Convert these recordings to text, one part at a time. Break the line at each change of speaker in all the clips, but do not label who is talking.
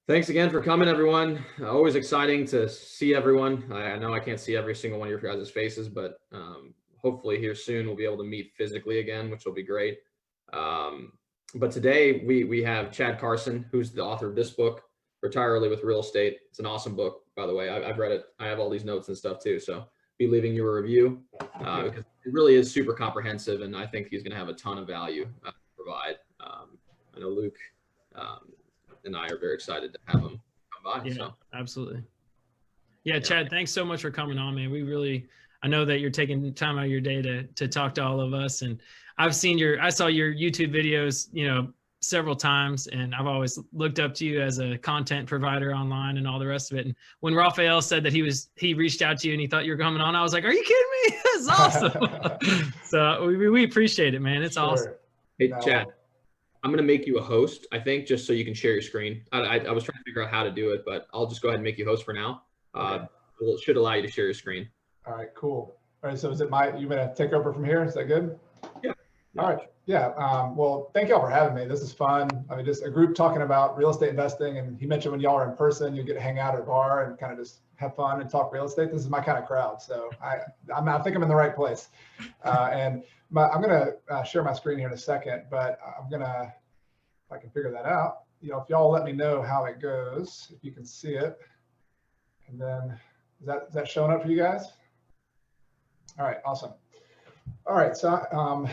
Thanks again for coming, everyone. Always exciting to see everyone. I know I can't see every single one of your guys' faces, but hopefully here soon we'll be able to meet physically again, which will be great. But today we have Chad Carson, who's the author of this book, Retire Early with Real Estate. It's an awesome book, by the way. I've read it. I have all these notes and stuff too, so be leaving you a review because it really is super comprehensive, and I think he's going to have a ton of value to provide. I know Luke and I are very excited to have him come by.
Yeah,
so.
Absolutely. Yeah, Chad, thanks so much for coming on, man. I know that you're taking time out of your day to talk to all of us. And I saw your YouTube videos, several times, and I've always looked up to you as a content provider online and all the rest of it. And when Raphael said that he reached out to you and he thought you were coming on, I was like, are you kidding me? That's awesome. So we appreciate it, man. It's awesome.
Hey, Chad. I'm going to make you a host, I think, just so you can share your screen. I was trying to figure out how to do it, but I'll just go ahead and make you host for now. Okay. It should allow you to share your screen.
All right, cool. All right, so is it you going to take over from here? Is that good?
Yeah.
All right. Yeah. Well, thank y'all for having me. This is fun. I mean, just a group talking about real estate investing. And he mentioned when y'all are in person, you get to hang out at a bar and kind of just have fun and talk real estate. This is my kind of crowd. So I think I'm in the right place. I'm going to share my screen here in a second, but I'm going to, if I can figure that out, if y'all let me know how it goes, if you can see it. And then is that showing up for you guys? All right, awesome. All right, so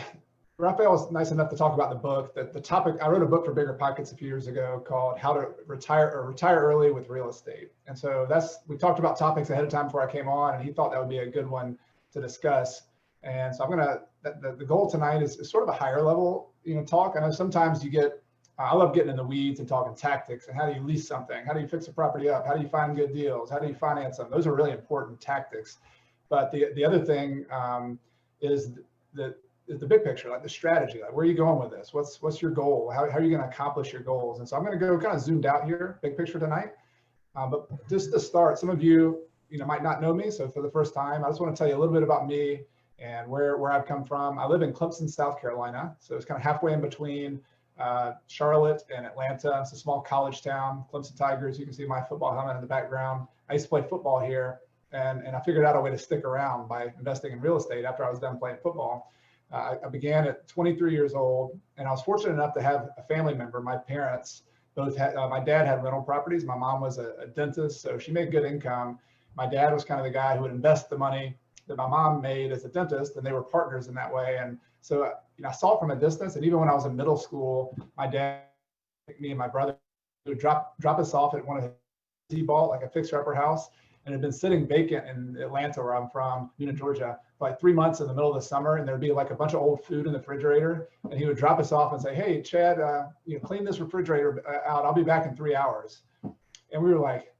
Raphael was nice enough to talk about the book. The topic, I wrote a book for BiggerPockets a few years ago called How to Retire Early with Real Estate. And so we talked about topics ahead of time before I came on, and he thought that would be a good one to discuss. And so the goal tonight is sort of a higher level, talk. I know sometimes I love getting in the weeds and talking tactics and how do you lease something? How do you fix a property up? How do you find good deals? How do you finance them? Those are really important tactics. But the other thing is the big picture, like the strategy, like where are you going with this? What's your goal? How are you going to accomplish your goals? And so I'm going to go kind of zoomed out here, big picture tonight. But just to start, some of you, might not know me. So for the first time, I just want to tell you a little bit about me and where I've come from. I live in Clemson, South Carolina. So it's kind of halfway in between Charlotte and Atlanta. It's a small college town, Clemson Tigers. You can see my football helmet in the background. I used to play football here, and I figured out a way to stick around by investing in real estate after I was done playing football. I began at 23 years old, and I was fortunate enough to have a family member. My parents both had, my dad had rental properties. My mom was a dentist, so she made good income. My dad was kind of the guy who would invest the money that my mom made as a dentist, and they were partners in that way. And so I saw it from a distance, and even when I was in middle school, my dad, me and my brother would drop us off at one of his, he bought like a fixer-upper house, and it had been sitting vacant in Atlanta, where I'm from, Georgia, for like 3 months in the middle of the summer, and there'd be like a bunch of old food in the refrigerator, and he would drop us off and say, "Hey, Chad, clean this refrigerator out. I'll be back in 3 hours." And we were like,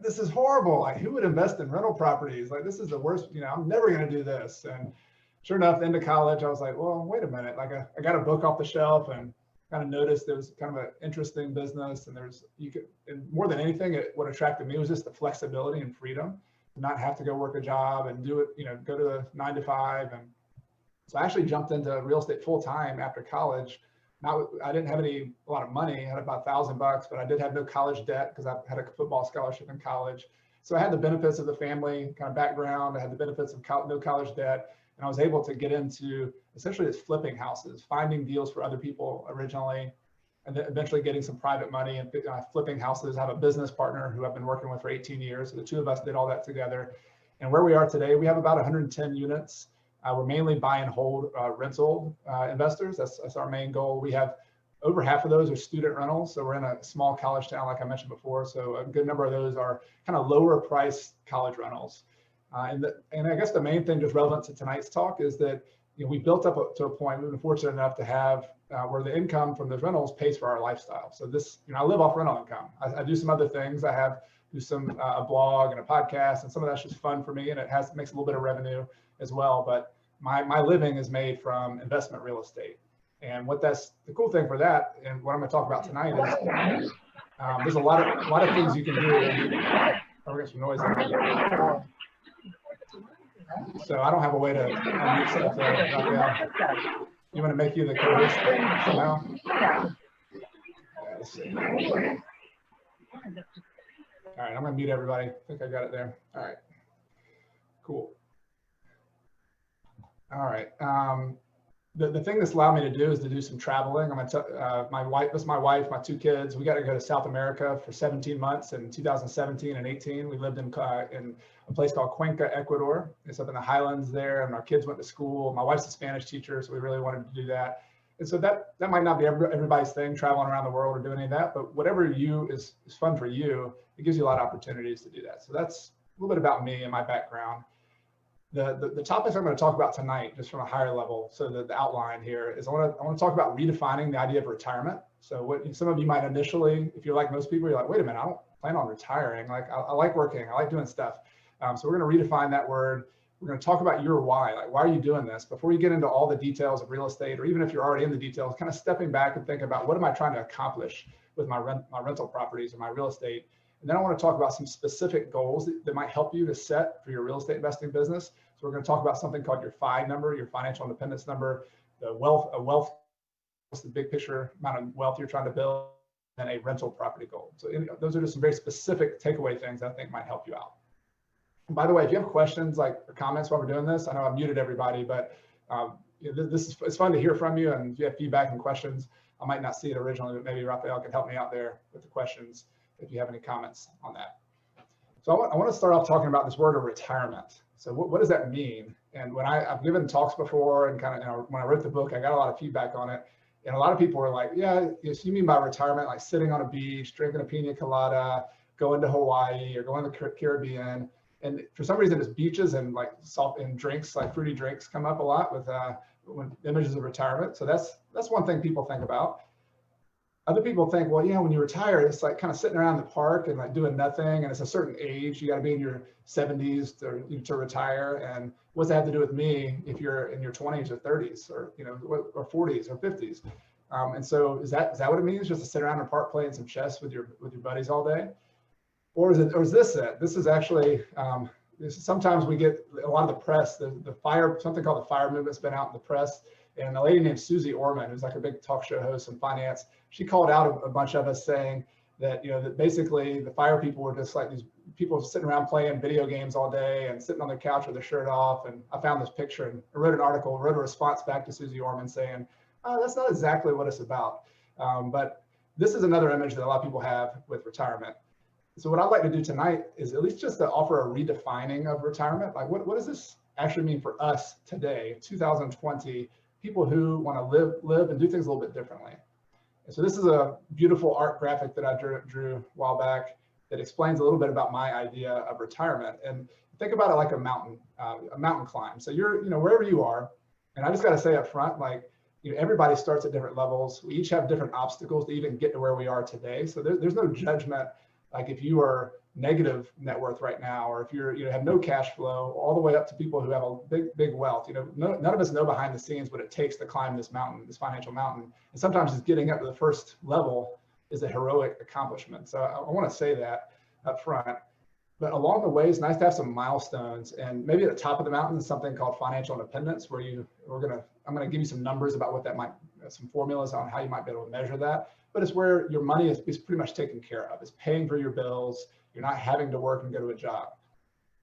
"This is horrible. Like, who would invest in rental properties? Like, this is the worst. I'm never going to do this." And sure enough, into college, I was like, well, wait a minute. Like, I got a book off the shelf and kind of noticed there was kind of an interesting business, and and more than anything, what attracted me was just the flexibility and freedom to not have to go work a job and do it, go to the 9 to 5. And so I actually jumped into real estate full time after college. I didn't have a lot of money. I had about $1,000, but I did have no college debt because I had a football scholarship in college. So I had the benefits of the family kind of background. I had the benefits of no college debt. And I was able to get into essentially just flipping houses, finding deals for other people originally, and then eventually getting some private money and flipping houses. I have a business partner who I've been working with for 18 years. So the two of us did all that together. And where we are today, we have about 110 units. We're mainly buy and hold rental investors. That's our main goal. We have over half of those are student rentals. So we're in a small college town, like I mentioned before. So a good number of those are kind of lower price college rentals. And I guess the main thing just relevant to tonight's talk is that we built up to a point, we've been fortunate enough to have where the income from those rentals pays for our lifestyle. So this, I live off rental income. I do some other things. I do some a blog and a podcast, and some of that's just fun for me, and it makes a little bit of revenue as well. But my living is made from investment real estate. And that's the cool thing for that, and what I'm going to talk about tonight is there's a lot of things you can do. We're getting some noise in here. So I don't have a way to unmute stuff there. You want to make you the co-host somehow? Yeah, let's see. All right, I'm gonna mute everybody. I think I got it there. All right, cool. All right. The thing that's allowed me to do is to do some traveling. I'm gonna my wife, this is my wife, my two kids. We got to go to South America for 17 months in 2017 and 18. We lived in a place called Cuenca, Ecuador. It's up in the highlands there, and our kids went to school. My wife's a Spanish teacher, so we really wanted to do that. And so that might not be everybody's thing, traveling around the world or doing any of that, but whatever is fun for you, it gives you a lot of opportunities to do that. So that's a little bit about me and my background. The topics I'm going to talk about tonight, just from a higher level, so the outline here is I want to talk about redefining the idea of retirement. So what some of you might initially, if you're like most people, you're like, wait a minute, I don't plan on retiring. Like I like working, I like doing stuff. So we're going to redefine that word. We're going to talk about your why. Like, why are you doing this? Before you get into all the details of real estate, or even if you're already in the details, kind of stepping back and think about what am I trying to accomplish with my rental properties or my real estate. And then I want to talk about some specific goals that might help you to set for your real estate investing business. So we're going to talk about something called your FI number, your financial independence number, the wealth, what's the big picture amount of wealth you're trying to build, and a rental property goal. So those are just some very specific takeaway things I think might help you out. And by the way, if you have questions or comments while we're doing this, I know I muted everybody, but it's fun to hear from you. And if you have feedback and questions, I might not see it originally, but maybe Raphael can help me out there with the questions if you have any comments on that. So I want to start off talking about this word of retirement. So what does that mean? And when I've given talks before and kind of when I wrote the book, I got a lot of feedback on it. And a lot of people were like, yeah, yes, you mean by retirement, like sitting on a beach, drinking a pina colada, going to Hawaii or going to the Caribbean. And for some reason, it's beaches and like salt and drinks, like fruity drinks come up a lot with images of retirement. So that's one thing people think about. Other people think, well, yeah, when you retire, it's like kind of sitting around the park and like doing nothing. And it's a certain age, you got to be in your 70s to retire. And what's that have to do with me if you're in your 20s or 30s or, or 40s or 50s? And so is that what it means, just to sit around in the park playing some chess with your buddies all day? Or is this it? This is actually, sometimes we get a lot of the press, something called the FIRE movement's been out in the press. And a lady named Susie Orman, who's like a big talk show host in finance, she called out a bunch of us saying that, that basically the FIRE people were just like these people sitting around playing video games all day and sitting on their couch with their shirt off. And I found this picture and I wrote an article, wrote a response back to Susie Orman saying, oh, that's not exactly what it's about. But this is another image that a lot of people have with retirement. So what I'd like to do tonight is at least just to offer a redefining of retirement. Like what does this actually mean for us today, 2020, people who want to live and do things a little bit differently. And so this is a beautiful art graphic that I drew a while back that explains a little bit about my idea of retirement. And think about it like a mountain climb. So you're, wherever you are, and I just got to say up front, like, everybody starts at different levels. We each have different obstacles to even get to where we are today. So there's no judgment. Like if you are negative net worth right now, or if you have no cash flow, all the way up to people who have a big wealth. None of us know behind the scenes what it takes to climb this mountain, this financial mountain. And sometimes just getting up to the first level is a heroic accomplishment. So I want to say that up front. But along the way, it's nice to have some milestones. And maybe at the top of the mountain is something called financial independence, where I'm gonna give you some numbers about what that might, some formulas on how you might be able to measure that. But it's where your money is pretty much taken care of. It's paying for your bills. You're not having to work and go to a job.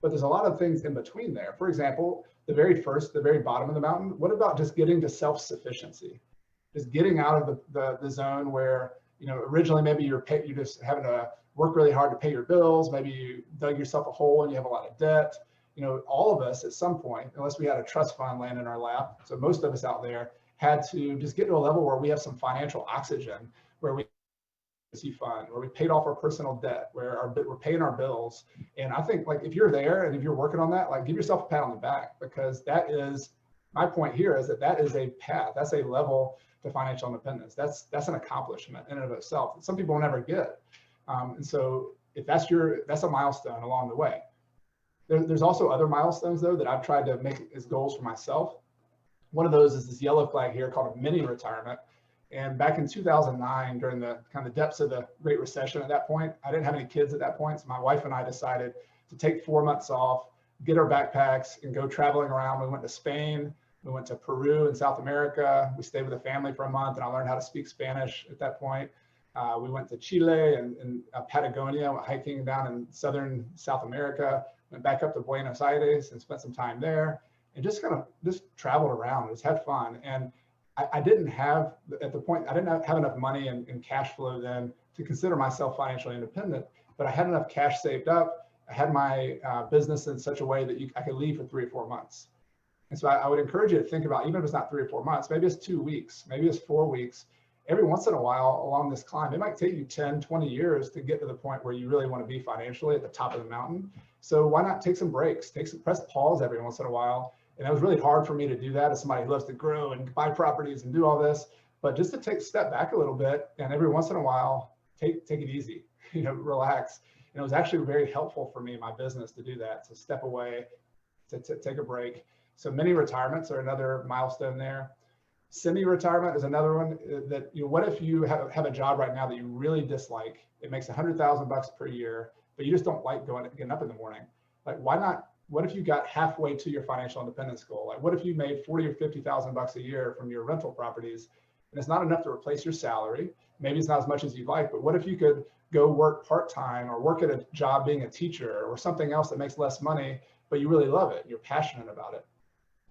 But there's a lot of things in between there. For example, the very bottom of the mountain, what about just getting to self-sufficiency? Just getting out of the zone where, originally maybe you're just having to work really hard to pay your bills. Maybe you dug yourself a hole and you have a lot of debt. All of us at some point, unless we had a trust fund land in our lap, so most of us out there had to just get to a level where we have some financial oxygen, where we fund, where we paid off our personal debt, where we're paying our bills. And I think like if you're there and if you're working on that, like give yourself a pat on the back, because that is my point here, is that is a path, that's a level to financial independence. That's an accomplishment in and of itself that some people will never get. And so if that's a milestone along the way. There's also other milestones though that I've tried to make as goals for myself. One of those is this yellow flag here called a mini retirement. And back in 2009, during the kind of depths of the Great Recession at that point, I didn't have any kids at that point. So my wife and I decided to take 4 months off, get our backpacks and go traveling around. We went to Spain, we went to Peru in South America. We stayed with a family for a month and I learned how to speak Spanish at that point. We went to Chile and Patagonia, went hiking down in southern South America, went back up to Buenos Aires and spent some time there, and just kind of just traveled around, just had fun. And I didn't have, at the point, I didn't have enough money and cash flow then to consider myself financially independent, but I had enough cash saved up. I had my business in such a way that I could leave for 3 or 4 months. And so I would encourage you to think about, even if it's not 3 or 4 months, maybe it's 2 weeks, maybe it's 4 weeks. Every once in a while along this climb, it might take you 10, 20 years to get to the point where you really want to be financially at the top of the mountain. So why not take some breaks, press pause every once in a while. And it was really hard for me to do that as somebody who loves to grow and buy properties and do all this, but just to step back a little bit, and every once in a while, take it easy, relax. And it was actually very helpful for me in my business to do that, to step away, to take a break. So mini retirements are another milestone there. Semi-retirement is another one that, what if you have a job right now that you really dislike? It makes $100,000 per year, but you just don't like getting up in the morning. Like, why not? What if you got halfway to your financial independence goal? Like, what if you made $40,000 or $50,000 a year from your rental properties, and it's not enough to replace your salary? Maybe it's not as much as you'd like, but what if you could go work part-time or work at a job being a teacher or something else that makes less money, but you really love it, you're passionate about it?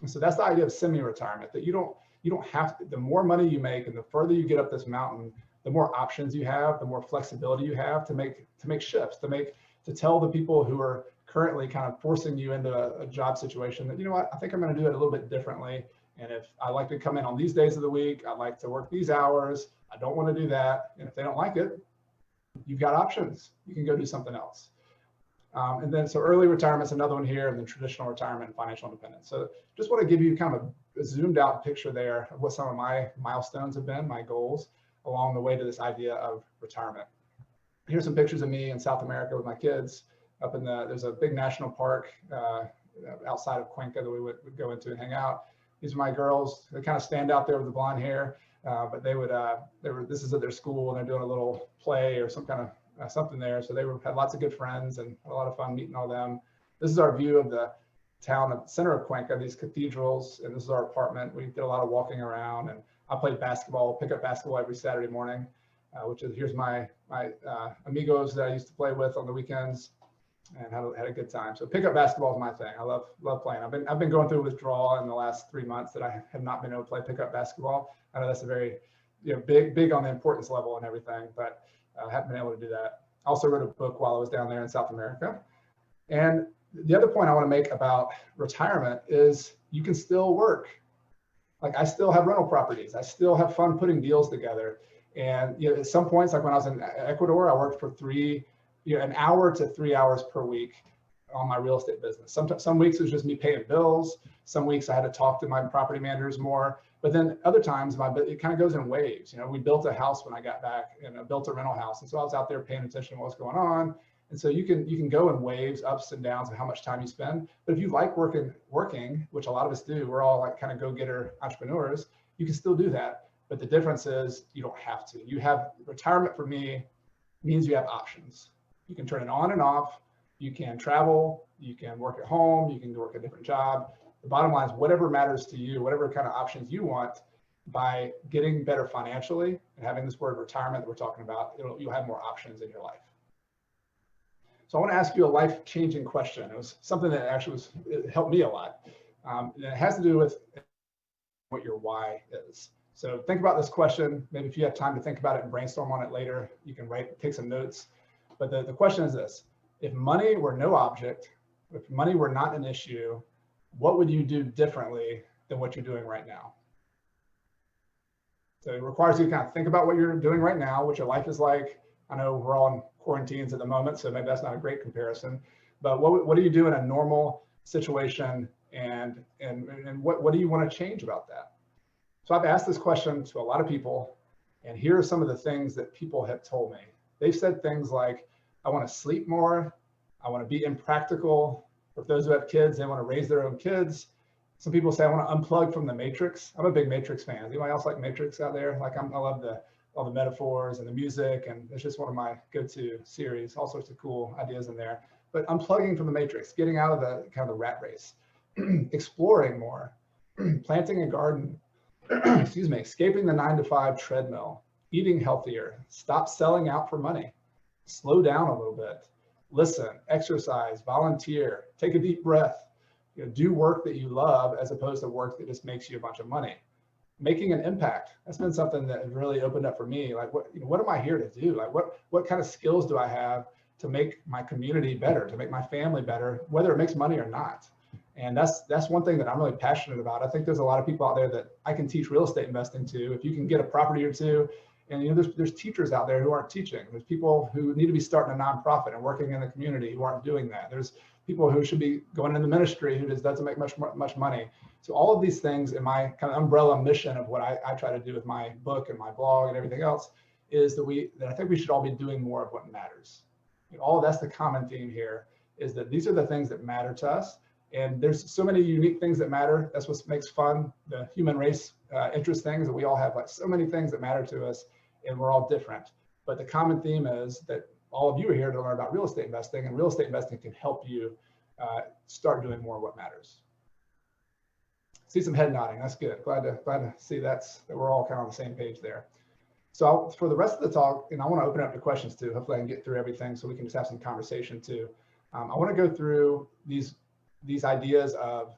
And so that's the idea of semi-retirement, that you don't have to, the more money you make and the further you get up this mountain, the more options you have, the more flexibility you have to make shifts, to tell the people who are currently kind of forcing you into a job situation that, what, I think I'm going to do it a little bit differently. And if I like to come in on these days of the week, I like to work these hours, I don't want to do that. And if they don't like it, you've got options. You can go do something else. And then, so early retirement is another one here, and then traditional retirement and financial independence. So just want to give you kind of a zoomed out picture there of what some of my milestones have been, my goals along the way to this idea of retirement. Here's some pictures of me in South America with my kids up in there's a big national park outside of Cuenca that we would go into and hang out. These are my girls. They kind of stand out there with the blonde hair, but this is at their school, and they're doing a little play or some kind of something there. So they had lots of good friends and had a lot of fun meeting all them. This is our view of the town of center of Cuenca, these cathedrals, and this is our apartment. We did a lot of walking around, and I played basketball, pick up basketball every Saturday morning, here's my amigos that I used to play with on the weekends, and had a good time. So pickup basketball is my thing. I love playing. I've been going through withdrawal in the last 3 months that I have not been able to play pickup basketball. I know that's a very big on the importance level and everything, but I haven't been able to do that. I also wrote a book while I was down there in South America. And the other point I want to make about retirement is you can still work. Like, I still have rental properties. I still have fun putting deals together. And at some points, like when I was in Ecuador, I worked for an hour to 3 hours per week on my real estate business. Some weeks it was just me paying bills. Some weeks I had to talk to my property managers more. But then other times it kind of goes in waves. We built a house when I got back, and I built a rental house. And so I was out there paying attention to what's going on. And so you can go in waves, ups and downs, of how much time you spend. But if you like working, which a lot of us do, we're all like kind of go-getter entrepreneurs, you can still do that. But the difference is you don't have to. Retirement for me means you have options. You can turn it on and off. You can travel. You can work at home. You can work a different job. The bottom line is whatever matters to you, whatever kind of options you want, by getting better financially and having this word retirement that we're talking about, you'll have more options in your life. So I want to ask you a life-changing question. It was something that actually it helped me a lot. And it has to do with what your why is. So think about this question. Maybe if you have time to think about it and brainstorm on it later, you can take some notes. But the question is this: if money were no object, if money were not an issue, what would you do differently than what you're doing right now? So it requires you to kind of think about what you're doing right now, what your life is like. I know we're all in quarantines at the moment, so maybe that's not a great comparison. But what do you do in a normal situation, and what do you want to change about that? So I've asked this question to a lot of people, and here are some of the things that people have told me. They've said things like, I want to sleep more, I want to be impractical. For those who have kids, they want to raise their own kids. Some people say, I want to unplug from the Matrix. I'm a big Matrix fan. Anybody else like Matrix out there? Like, I love all the metaphors and the music, and it's just one of my go-to series, all sorts of cool ideas in there. But unplugging from the Matrix, getting out of the kind of the rat race, exploring more, planting a garden, excuse me, escaping the 9-to-5 treadmill, eating healthier, stop selling out for money, slow down a little bit, listen, exercise, volunteer, take a deep breath, do work that you love as opposed to work that just makes you a bunch of money. Making an impact. That's been something that has really opened up for me. Like, what am I here to do? Like, what kind of skills do I have to make my community better, to make my family better, whether it makes money or not? And that's one thing that I'm really passionate about. I think there's a lot of people out there that I can teach real estate investing to. If you can get a property or two, and there's teachers out there who aren't teaching. There's people who need to be starting a nonprofit and working in the community who aren't doing that. There's people who should be going into ministry who just doesn't make much money. So all of these things in my kind of umbrella mission of what I try to do with my book and my blog and everything else is that I think we should all be doing more of what matters. That's the common theme here, is that these are the things that matter to us. And there's so many unique things that matter. That's what makes fun, the human race interest things, that we all have like so many things that matter to us, and we're all different. But the common theme is that all of you are here to learn about real estate investing, and real estate investing can help you start doing more of what matters. See some head nodding. That's good. Glad to see that we're all kind of on the same page there. So for the rest of the talk, and I want to open it up to questions too. Hopefully I can get through everything so we can just have some conversation too. I want to go through these ideas of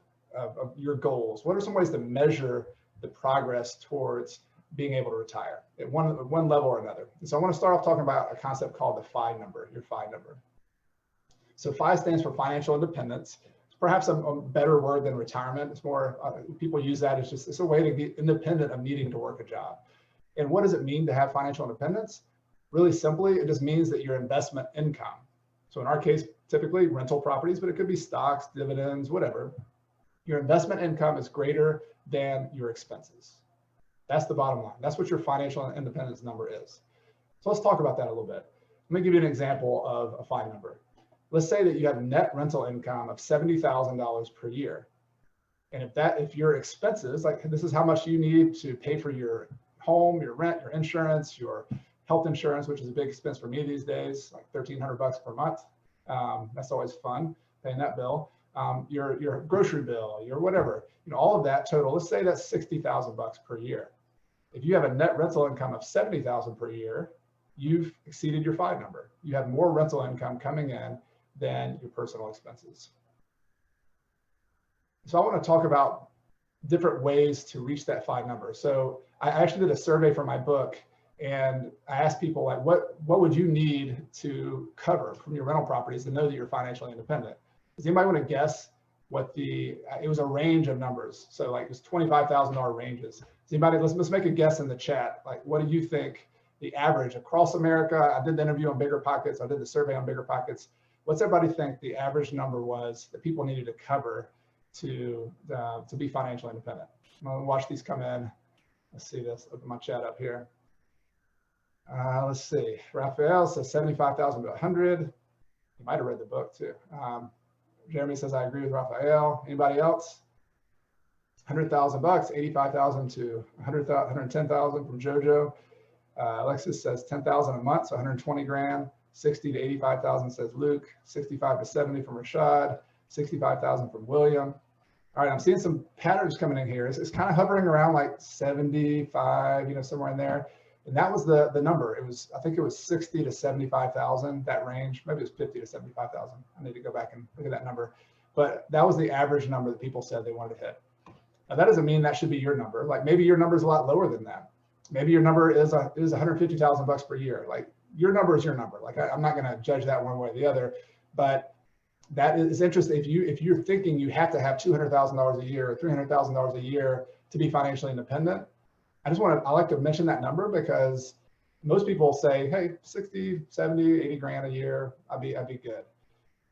your goals. What are some ways to measure the progress towards being able to retire at one level or another? And so I want to start off talking about a concept called the FI number, your FI number. So FI stands for financial independence. It's perhaps a better word than retirement. It's more, people use that as it's a way to be independent of needing to work a job. And what does it mean to have financial independence? Really simply, it just means that your investment income, so in our case, typically rental properties, but it could be stocks, dividends, whatever. Your investment income is greater than your expenses. That's the bottom line. That's what your financial independence number is. So let's talk about that a little bit. Let me give you an example of a FI number. Let's say that you have net rental income of $70,000 per year. And if your expenses, like this is how much you need to pay for your home, your rent, your insurance, your health insurance, which is a big expense for me these days, like $1,300 per month. That's always fun, paying that bill. Your grocery bill, your whatever, all of that total, let's say that's $60,000 per year. If you have a net rental income of $70,000 per year, you've exceeded your FI number. You have more rental income coming in than your personal expenses. So I want to talk about different ways to reach that FI number. So I actually did a survey for my book, and I asked people, like, what would you need to cover from your rental properties to know that you're financially independent? Does anybody want to guess what it was a range of numbers. So like it's $25,000 ranges. Does anybody, let's make a guess in the chat. Like, what do you think the average across America? I did the interview on BiggerPockets. I did the survey on BiggerPockets. What's everybody think the average number was that people needed to cover to be financially independent? I'm gonna watch these come in. Let's see this, open my chat up here. Let's see, Raphael says 75,000 to 100. He might've read the book too. Jeremy says, I agree with Raphael. Anybody else? 100,000 bucks, 85,000 to 110,000 from Jojo. Alexis says 10,000 a month, so 120 grand. 60 to 85,000 says Luke. 65 to 70 from Rashad. 65,000 from William. All right, I'm seeing some patterns coming in here. It's kind of hovering around like 75, somewhere in there. And that was the number. It was, I think it was 60 to 75,000, that range. Maybe it was 50 to 75,000. I need to go back and look at that number. But that was the average number that people said they wanted to hit. Now that doesn't mean that should be your number. Like maybe your number is a lot lower than that. Maybe your number is 150,000 bucks per year. Like your number is your number. Like I'm not going to judge that one way or the other, but that is interesting. If you're thinking you have to have $200,000 a year or $300,000 a year to be financially independent, I like to mention that number because most people say, hey, 60, 70, 80 grand a year, I'd be good.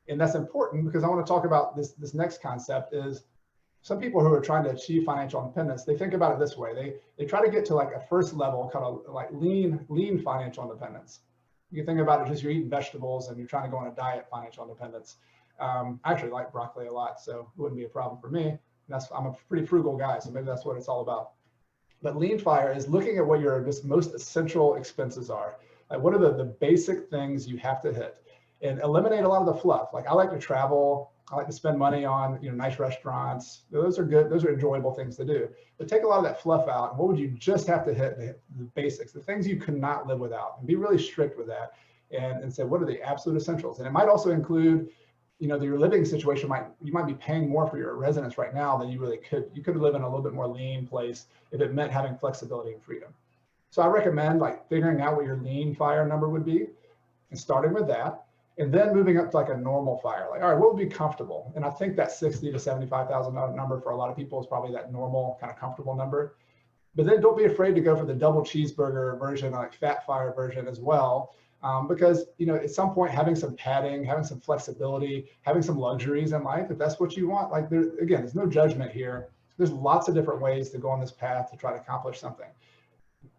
And that's important because I want to talk about this next concept is some people who are trying to achieve financial independence, they think about it this way. They try to get to like a first level kind of like lean financial independence. You can think about it just you're eating vegetables and you're trying to go on a diet financial independence. I actually like broccoli a lot, so it wouldn't be a problem for me. I'm a pretty frugal guy, so maybe that's what it's all about. But lean fire is looking at what your just most essential expenses are. Like what are the basic things you have to hit and eliminate a lot of the fluff. Like I like to travel. I like to spend money on, nice restaurants. Those are good. Those are enjoyable things to do. But take a lot of that fluff out. And what would you just have to hit? The basics, the things you could not live without, and be really strict with that. And say, what are the absolute essentials? And it might also include, your living situation you might be paying more for your residence right now than you really could. You could live in a little bit more lean place if it meant having flexibility and freedom. So I recommend figuring out what your lean fire number would be and starting with that. And then moving up to a normal fire, all right, what would be comfortable? And I think that $60,000 to $75,000 number for a lot of people is probably that normal kind of comfortable number. But then don't be afraid to go for the double cheeseburger version, fat fire version as well. Because, at some point, having some padding, having some flexibility, having some luxuries in life, if that's what you want, there's no judgment here. There's lots of different ways to go on this path to try to accomplish something.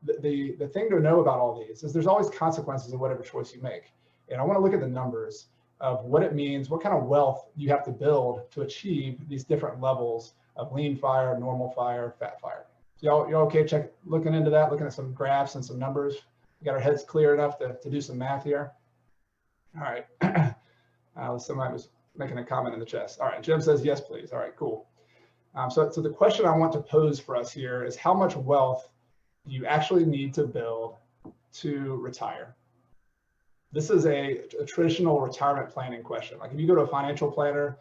The thing to know about all these is there's always consequences of whatever choice you make. And I want to look at the numbers of what it means, what kind of wealth you have to build to achieve these different levels of lean fire, normal fire, fat fire. So y'all okay looking into that, looking at some graphs and some numbers? We got our heads clear enough to do some math here. All right. Somebody was making a comment in the chat. All right, Jim says yes, please. All right, cool. So the question I want to pose for us here is, how much wealth do you actually need to build to retire? This is a traditional retirement planning question. If you go to a financial planner,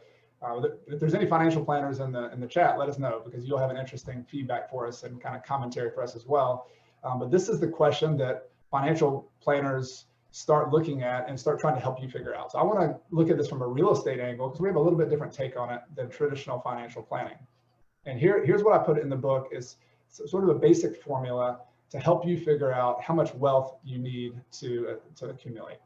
if there's any financial planners in the chat, let us know, because you'll have an interesting feedback for us and kind of commentary for us as well. But this is the question that financial planners start looking at and start trying to help you figure out. So I want to look at this from a real estate angle, because we have a little bit different take on it than traditional financial planning. And here's what I put in the book is sort of a basic formula to help you figure out how much wealth you need to accumulate.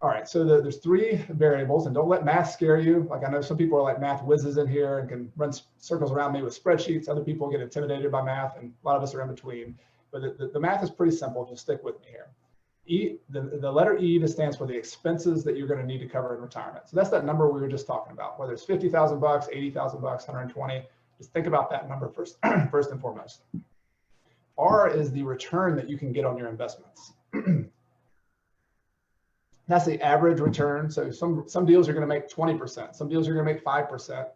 All right, so there's three variables, and don't let math scare you. I know some people are like math whizzes in here and can run circles around me with spreadsheets. Other people get intimidated by math, and a lot of us are in between. But the math is pretty simple. Just stick with me here. The letter E, that stands for the expenses that you're going to need to cover in retirement. So that's that number we were just talking about, whether it's $50,000, $80,000, 120. Just think about that number first and foremost. R is the return that you can get on your investments. That's the average return. So some deals are going to make 20%. Some deals are going to make 5%.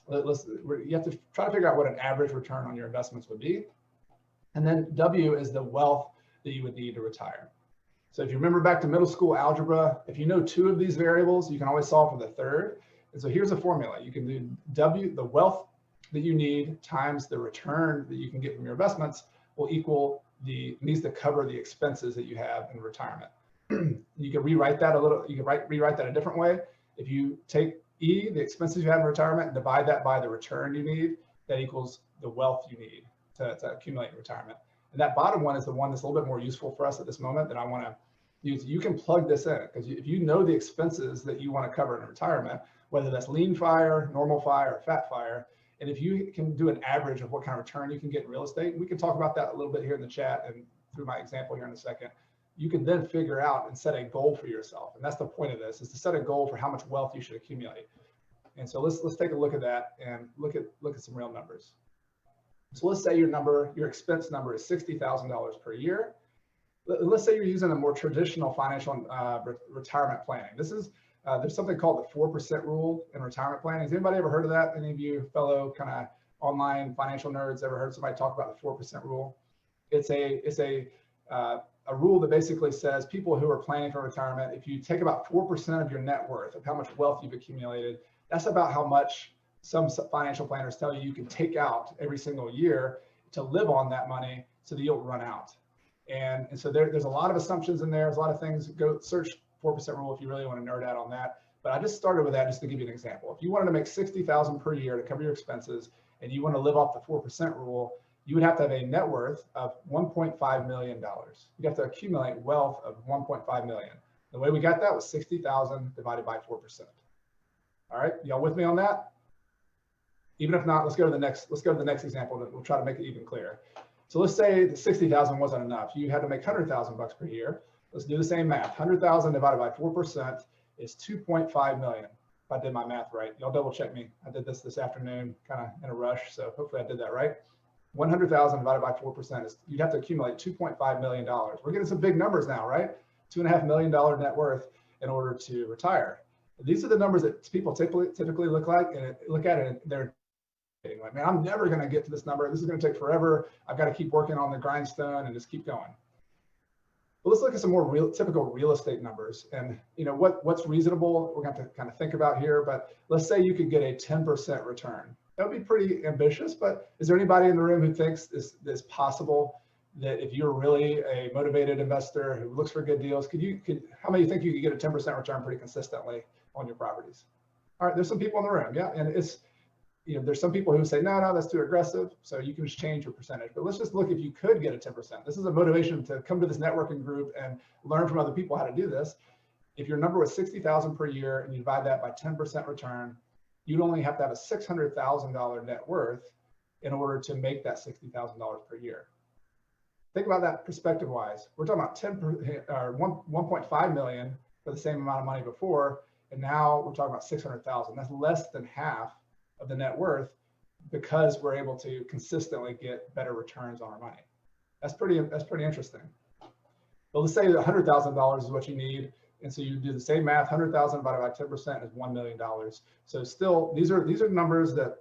You have to try to figure out what an average return on your investments would be. And then W is the wealth that you would need to retire. So if you remember back to middle school algebra, if you know two of these variables, you can always solve for the third. And so here's a formula. You can do W, the wealth that you need, times the return that you can get from your investments, will equal needs to cover the expenses that you have in retirement. You can rewrite that a little. You can rewrite that a different way. If you take E, the expenses you have in retirement, and divide that by the return you need, that equals the wealth you need to accumulate in retirement. And that bottom one is the one that's a little bit more useful for us at this moment that I want to use. You can plug this in, because if you know the expenses that you want to cover in retirement, whether that's lean fire, normal fire, or fat fire, and if you can do an average of what kind of return you can get in real estate, and we can talk about that a little bit here in the chat and through my example here in a second, you can then figure out and set a goal for yourself. And that's the point of this, is to set a goal for how much wealth you should accumulate. And so let's take a look at that and look at some real numbers. So let's say your expense number is $60,000 per year. Let's say you're using a more traditional financial retirement planning. This is there's something called the 4% rule in retirement planning. Has anybody ever heard of that? Any of you fellow kind of online financial nerds ever heard somebody talk about the 4% rule? It's a rule that basically says people who are planning for retirement, if you take about 4% of your net worth, of how much wealth you've accumulated, that's about how much some financial planners tell you can take out every single year to live on that money so that you'll run out. And so there's a lot of assumptions in there. There's a lot of things. Go search 4% rule if you really want to nerd out on that. But I just started with that just to give you an example. If you wanted to make $60,000 per year to cover your expenses, and you want to live off the 4% rule, you would have to have a net worth of $1.5 million. You'd have to accumulate wealth of $1.5 million. The way we got that was 60,000 divided by 4%. All right, y'all with me on that? Even if not, let's go to the next example. We'll try to make it even clearer. So let's say the 60,000 wasn't enough. You had to make 100,000 bucks per year. Let's do the same math. 100,000 divided by 4% is 2.5 million. If I did my math right, y'all double check me. I did this afternoon, kind of in a rush. So hopefully I did that right. 100,000 divided by 4% is, you'd have to accumulate $2.5 million. We're getting some big numbers now, right? $2.5 million net worth in order to retire. These are the numbers that people typically look at it, and they're like, man, I'm never going to get to this number. This is going to take forever. I've got to keep working on the grindstone and just keep going. But let's look at some more typical real estate numbers, and what's reasonable. We're going to have to kind of think about here. But let's say you could get a 10% return. That would be pretty ambitious. But is there anybody in the room who thinks this possible? That if you're really a motivated investor who looks for good deals, how many think you could get a 10% return pretty consistently on your properties? All right, there's some people in the room, yeah, and it's there's some people who say, no, that's too aggressive. So you can just change your percentage. But let's just look if you could get a 10%. This is a motivation to come to this networking group and learn from other people how to do this. If your number was 60,000 per year and you divide that by 10% return, you'd only have to have a $600,000 net worth in order to make that $60,000 per year. Think about that perspective wise. We're talking about 1.5 million for the same amount of money before, and now we're talking about 600,000. That's less than half of the net worth because we're able to consistently get better returns on our money. That's pretty interesting. But let's say $100,000 is what you need, and so you do the same math. 100,000 divided by 10% is $1 million. So still, these are numbers that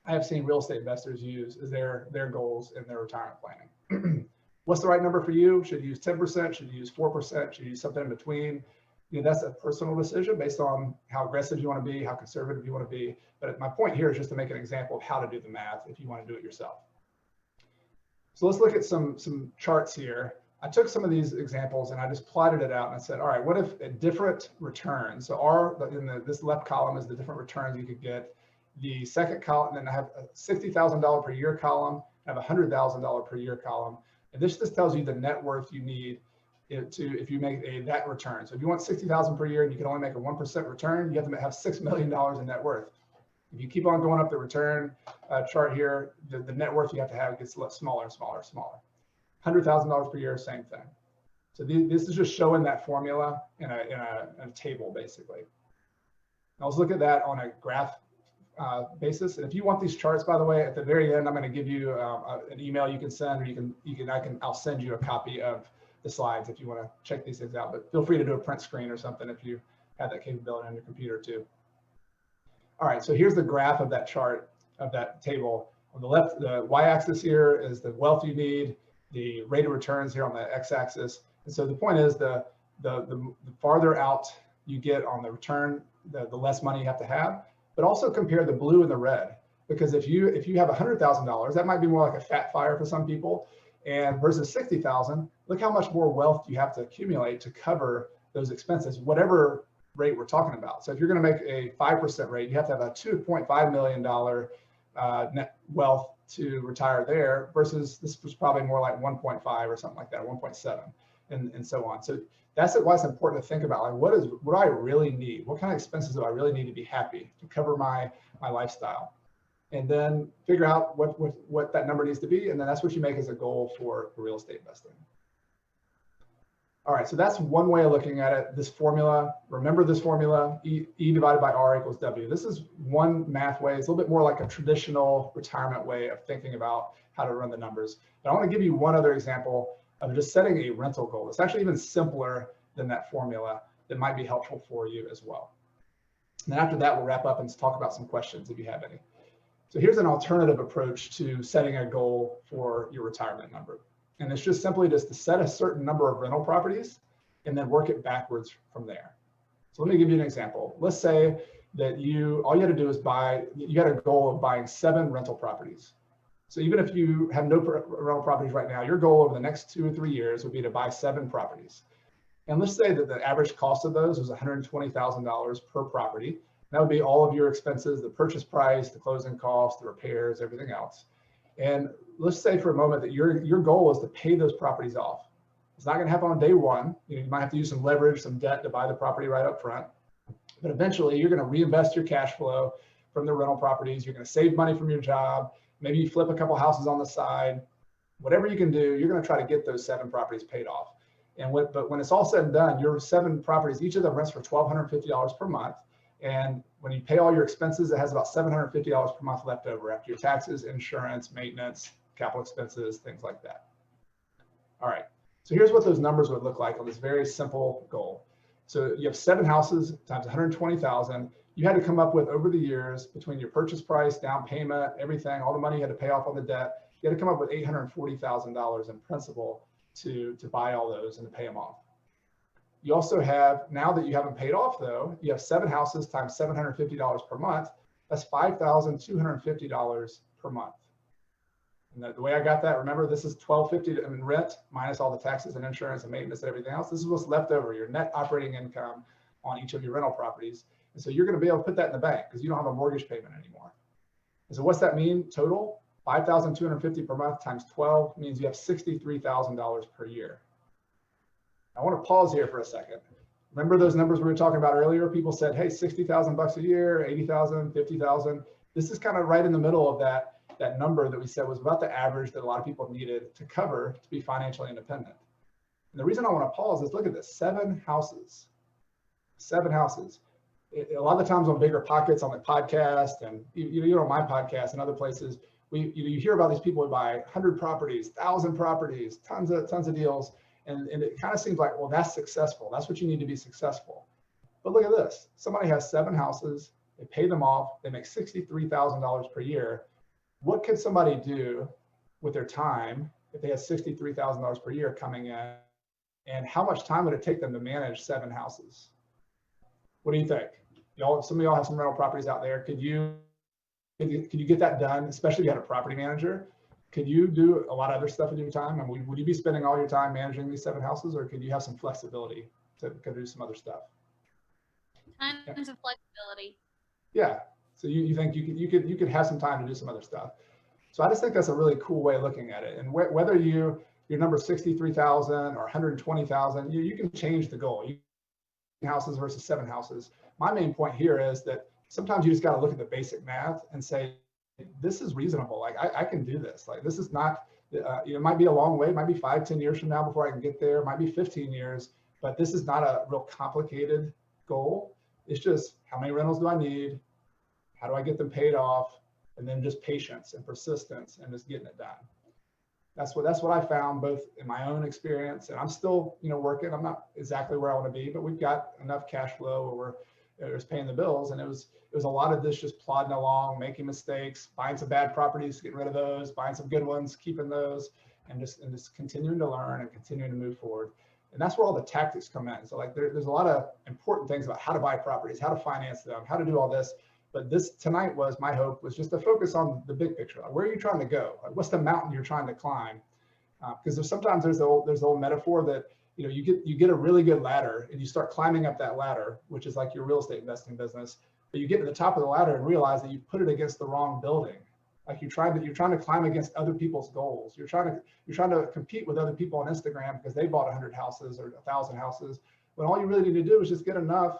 I have seen real estate investors use as their goals in their retirement planning. What's the right number for you? Should you use 10%? Should you use 4%? Should you use something in between? That's a personal decision based on how aggressive you want to be, how conservative you want to be. But my point here is just to make an example of how to do the math if you want to do it yourself. So let's look at some charts here. I took some of these examples and I just plotted it out and I said, all right, what if a different return? So this left column is the different returns you could get. The second column, and then I have a $60,000 per year column. I have a $100,000 per year column. And this just tells you the net worth you need if you make that return. So if you want 60,000 per year and you can only make a 1% return, you have to have $6 million in net worth. If you keep on going up the return chart here, the net worth you have to have gets smaller and smaller and smaller. $100,000 per year, same thing. So this is just showing that formula in a table, basically. Now let's look at that on a graph basis. And if you want these charts, by the way, at the very end, I'm going to give you an email you can send, or I'll send you a copy of the slides if you want to check these things out. But feel free to do a print screen or something if you have that capability on your computer too. All right, so here's the graph of that chart, of that table. On the left, the y-axis here is the wealth you need, the rate of returns here on the x-axis. And so the point is the farther out you get on the return, the less money you have to have. But also compare the blue and the red, because if you have $100,000, that might be more like a fat fire for some people, and versus 60,000, look how much more wealth you have to accumulate to cover those expenses, whatever rate we're talking about. So if you're going to make a 5% rate, you have to have a $2.5 million net wealth to retire there, versus this was probably more like 1.5 or something like that, 1.7, and so on. So that's why it's important to think about, like, what do I really need? What kind of expenses do I really need to be happy to cover my lifestyle? And then figure out what that number needs to be, and then that's what you make as a goal for real estate investing. All right, so that's one way of looking at it. This formula, remember this formula, E divided by R equals W. This is one math way. It's a little bit more like a traditional retirement way of thinking about how to run the numbers. But I want to give you one other example of just setting a rental goal. It's actually even simpler than that formula that might be helpful for you as well. And then after that, we'll wrap up and talk about some questions if you have any. So here's an alternative approach to setting a goal for your retirement number. And it's just simply just to set a certain number of rental properties and then work it backwards from there. So let me give you an example. Let's say that all you had to do is you had a goal of buying 7 rental properties. So even if you have no rental properties right now, your goal over the next 2 or 3 years would be to buy 7 properties. And let's say that the average cost of those was $120,000 per property. That would be all of your expenses, the purchase price, the closing costs, the repairs, everything else. And let's say for a moment that your goal is to pay those properties off. It's not going to happen on day one. You might have to use some leverage, some debt to buy the property right up front. But eventually you're going to reinvest your cash flow from the rental properties. You're going to save money from your job. Maybe you flip a couple houses on the side. Whatever you can do, you're going to try to get those 7 properties paid off. But when it's all said and done, your 7 properties, each of them rents for $1,250 per month. And when you pay all your expenses, it has about $750 per month left over after your taxes, insurance, maintenance, capital expenses, things like that. All right, so here's what those numbers would look like on this very simple goal. So you have 7 houses times 120,000. You had to come up with over the years between your purchase price, down payment, everything, all the money you had to pay off on the debt. You had to come up with $840,000 in principal to buy all those and to pay them off. You also have, now that you haven't paid off though, you have 7 houses times $750 per month. That's $5,250 per month. And the way I got that, remember, this is $1,250 in rent minus all the taxes and insurance and maintenance and everything else. This is what's left over, your net operating income on each of your rental properties. And so you're going to be able to put that in the bank because you don't have a mortgage payment anymore. And so what's that mean total? $5,250 per month times 12 means you have $63,000 per year. I want to pause here for a second. Remember those numbers we were talking about earlier? People said, hey, 60,000 bucks a year, 80,000, 50,000. This is kind of right in the middle of that number that we said was about the average that a lot of people needed to cover to be financially independent. And the reason I want to pause is look at this, 7 houses, 7 houses. A lot of the times on BiggerPockets on the podcast and you know my podcast and other places, you hear about these people who buy 100 properties, 1,000 properties, tons of deals. And it kind of seems like, well, that's successful. That's what you need to be successful. But look at this. Somebody has 7 houses. They pay them off. They make $63,000 per year. What could somebody do with their time if they had $63,000 per year coming in? And how much time would it take them to manage 7 houses? What do you think? Y'all, some of y'all have some rental properties out there. Could you get that done, especially if you had a property manager? Could you do a lot of other stuff in your time? And would you be spending all your time managing these 7 houses, or could you have some flexibility to do some other stuff?
Tons of flexibility.
Yeah. So you think you could have some time to do some other stuff. So I just think that's a really cool way of looking at it. And whether your number 63,000 or 120,000, you can change the goal. You houses versus 7 houses. My main point here is that sometimes you just got to look at the basic math and say, this is reasonable. Like I can do this. Like this is not, it might be a long way. It might be 5-10 years from now before I can get there. It might be 15 years, but this is not a real complicated goal. It's just how many rentals do I need? How do I get them paid off? And then just patience and persistence and just getting it done. That's what I found both in my own experience, and I'm still, working. I'm not exactly where I want to be, but we've got enough cash flow where we're just paying the bills. And it was a lot of this just plodding along, making mistakes, buying some bad properties, getting rid of those, buying some good ones, keeping those, and just continuing to learn and continuing to move forward. And that's where all the tactics come in. So like there's a lot of important things about how to buy properties, how to finance them, how to do all this. But this tonight my hope was just to focus on the big picture. Like, where are you trying to go? Like, what's the mountain you're trying to climb? Because sometimes there's the old metaphor that you get a really good ladder and you start climbing up that ladder, which is like your real estate investing business. But you get to the top of the ladder and realize that you put it against the wrong building. Like you're trying to climb against other people's goals. You're trying to compete with other people on Instagram because they bought 100 houses or 1,000 houses. When all you really need to do is just get enough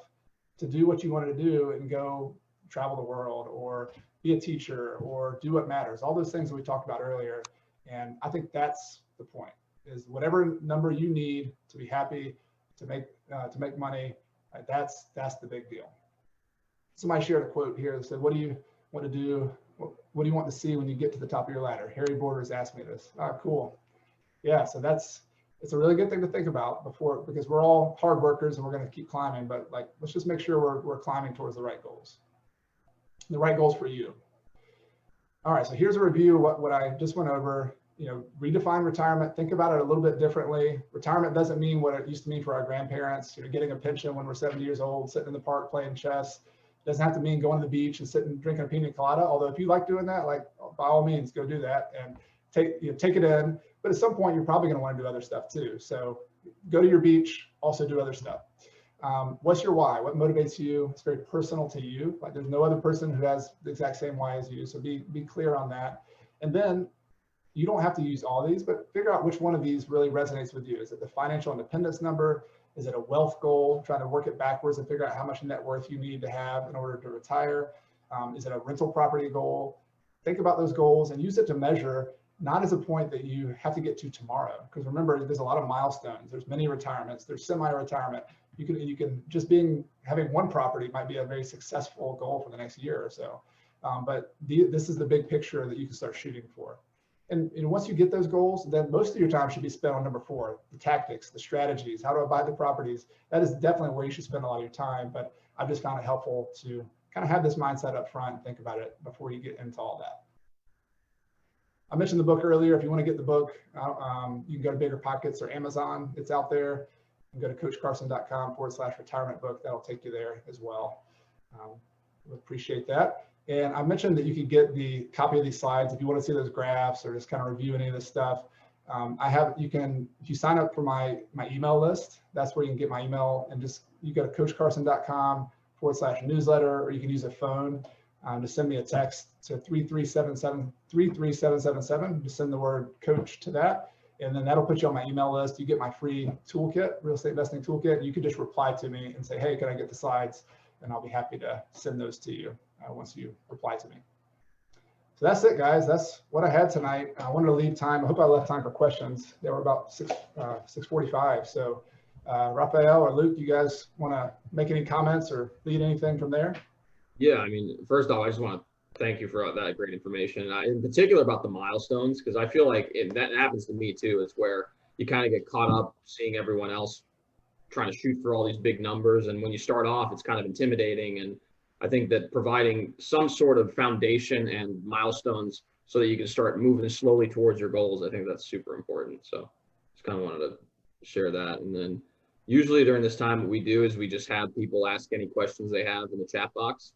to do what you want to do and go travel the world or be a teacher or do what matters. All those things that we talked about earlier. And I think that's the point, is whatever number you need to be happy, to make money, that's the big deal. Somebody shared a quote here that said, what do you want to do? What do you want to see when you get to the top of your ladder? Harry Borders asked me this. Cool. Yeah, so it's a really good thing to think about because we're all hard workers and we're going to keep climbing, but like, let's just make sure we're climbing towards the right goals. The right goals for you. All right, so here's a review of what I just went over. Redefine retirement, think about it a little bit differently. Retirement doesn't mean what it used to mean for our grandparents, getting a pension when we're 70 years old, sitting in the park playing chess. Doesn't have to mean going to the beach and sitting drinking a pina colada. Although if you like doing that, like by all means, go do that and take it in. But at some point, you're probably going to want to do other stuff too. So go to your beach, also do other stuff. What's your why? What motivates you? It's very personal to you. Like there's no other person who has the exact same why as you. So be clear on that. And then you don't have to use all these, but figure out which one of these really resonates with you. Is it the financial independence number? Is it a wealth goal? Trying to work it backwards and figure out how much net worth you need to have in order to retire. Is it a rental property goal? Think about those goals and use it to measure, not as a point that you have to get to tomorrow. Because remember, there's a lot of milestones. There's many retirements. There's semi-retirement. You can just having one property might be a very successful goal for the next year or so. But this is the big picture that you can start shooting for. And once you get those goals, then most of your time should be spent on number 4, the tactics, the strategies, how to buy the properties. That is definitely where you should spend a lot of your time. But I've just found it helpful to kind of have this mindset up front and think about it before you get into all that. I mentioned the book earlier. If you want to get the book, you can go to BiggerPockets or Amazon. It's out there. You can go to coachcarson.com/retirement book. That'll take you there as well. We appreciate that. And I mentioned that you could get the copy of these slides if you want to see those graphs or just kind of review any of this stuff. If you sign up for my email list, that's where you can get my email, and just you go to coachcarson.com/newsletter, or you can use a phone to send me a text to 33777. Just send the word coach to that, and then that'll put you on my email list. You get my free toolkit, real estate investing toolkit. You can just reply to me and say, hey, can I get the slides? And I'll be happy to send those to you once you reply to me. So that's it, guys. That's what I had tonight. I wanted to leave time. I hope I left time for questions. They were about 6:45. So Raphael or Luke, you guys want to make any comments or lead anything from there?
Yeah, I mean, first off, I just want to thank you for that great information. In particular about the milestones, because I feel like that happens to me too. It's where you kind of get caught up seeing everyone else trying to shoot for all these big numbers. And when you start off, it's kind of intimidating. And I think that providing some sort of foundation and milestones so that you can start moving slowly towards your goals, I think that's super important. So just kind of wanted to share that. And then usually during this time, what we do is we just have people ask any questions they have in the chat box,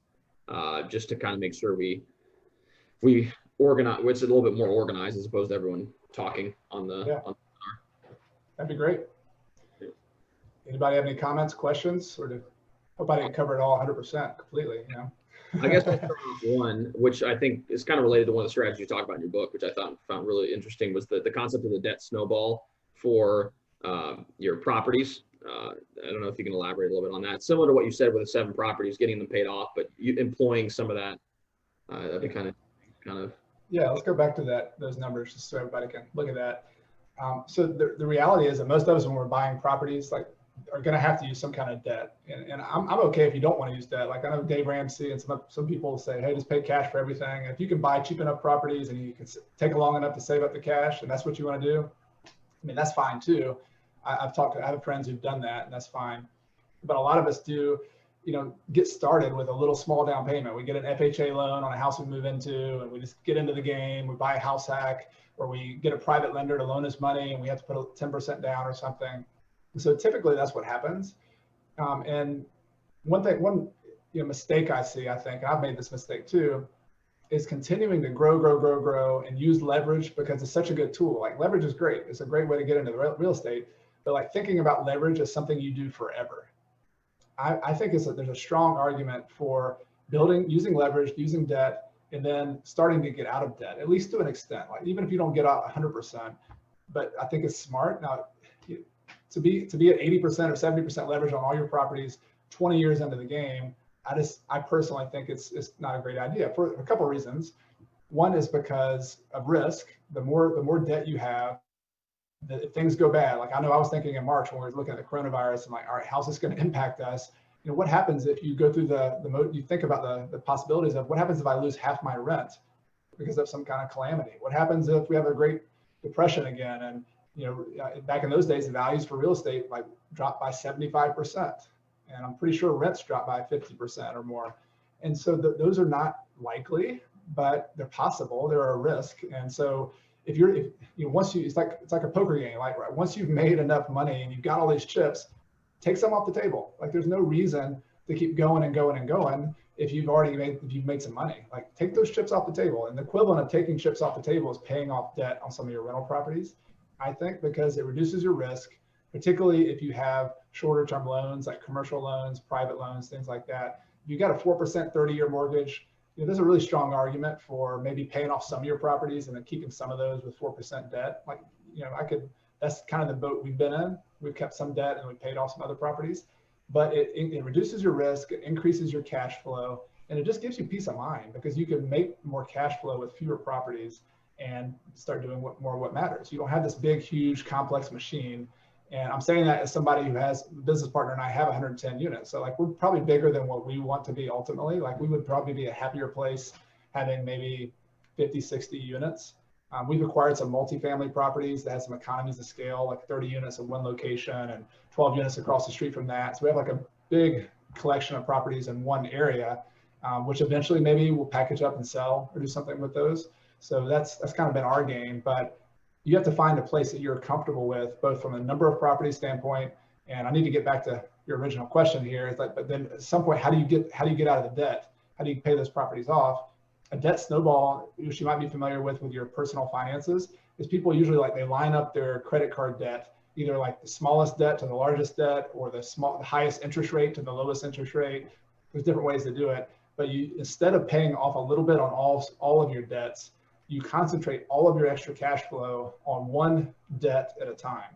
just to kind of make sure we organize, it's a little bit more organized as opposed to everyone talking on the,
That'd be great. Anybody have any comments, questions, or hope I didn't cover it all 100% completely, you know?
I guess I'll start off one, which I think is kind of related to one of the strategies you talk about in your book, which I found really interesting, was the concept of the debt snowball for your properties. I don't know if you can elaborate a little bit on that. Similar to what you said with the 7 properties, getting them paid off, but you employing some of that. That'd be kind of.
Yeah, let's go back to those numbers just so everybody can look at that. So the reality is that most of us, when we're buying properties, like, are going to have to use some kind of debt. And I'm okay if you don't want to use debt. Like, I know Dave Ramsey and some people say, hey, just pay cash for everything. If you can buy cheap enough properties and you can take long enough to save up the cash, and that's what you want to do, I mean, that's fine too. I have friends who've done that, and that's fine. But a lot of us do, get started with a little small down payment. We get an FHA loan on a house we move into, and we just get into the game. We buy a house hack, or we get a private lender to loan us money, and we have to put 10% down or something. So typically that's what happens. And one mistake I see, I think, and I've made this mistake too, is continuing to grow and use leverage because it's such a good tool. Like, leverage is great. It's a great way to get into the real estate, but like thinking about leverage as something you do forever. I think there's a strong argument for using leverage, using debt, and then starting to get out of debt, at least to an extent. Like, even if you don't get out 100%, but I think it's smart. Now, to be at 80% or 70% leverage on all your properties 20 years into the game, I personally think it's not a great idea for a couple of reasons. One is because of risk. The more debt you have, if things go bad, like I know I was thinking in March when we were looking at the coronavirus, I'm like, all right, how's this going to impact us? What happens if you go through you think about the possibilities of what happens if I lose half my rent because of some kind of calamity? What happens if we have a Great Depression again? And back in those days, the values for real estate dropped by 75%. And I'm pretty sure rents dropped by 50% or more. And so those are not likely, but they're possible. They're a risk. And so it's like a poker game. Like, once you've made enough money and you've got all these chips, take some off the table. Like, there's no reason to keep going if you've made some money. Like, take those chips off the table. And the equivalent of taking chips off the table is paying off debt on some of your rental properties, I think, because it reduces your risk, particularly if you have shorter term loans like commercial loans, private loans, things like that. If you got a 4% 30-year mortgage, there's a really strong argument for maybe paying off some of your properties and then keeping some of those with 4% debt. Like, that's kind of the boat we've been in. We've kept some debt and we paid off some other properties, but it reduces your risk, it increases your cash flow, and it just gives you peace of mind because you can make more cash flow with fewer properties and start doing what matters. You don't have this big, huge, complex machine. And I'm saying that as somebody who has a business partner, and I have 110 units. So like, we're probably bigger than what we want to be ultimately. Like, we would probably be a happier place having maybe 50, 60 units. We've acquired some multifamily properties that have some economies of scale, like 30 units in one location and 12 units across the street from that. So we have like a big collection of properties in one area, which eventually maybe we'll package up and sell or do something with those. So that's kind of been our game. But you have to find a place that you're comfortable with, both from a number of property standpoint. And I need to get back to your original question here. It's like, but then at some point, how do you get out of the debt? How do you pay those properties off? A debt snowball, which you might be familiar with your personal finances, is people usually like they line up their credit card debt, either like the smallest debt to the largest debt, or the highest interest rate to the lowest interest rate. There's different ways to do it. But you, instead of paying off a little bit on all of your debts, you concentrate all of your extra cash flow on one debt at a time.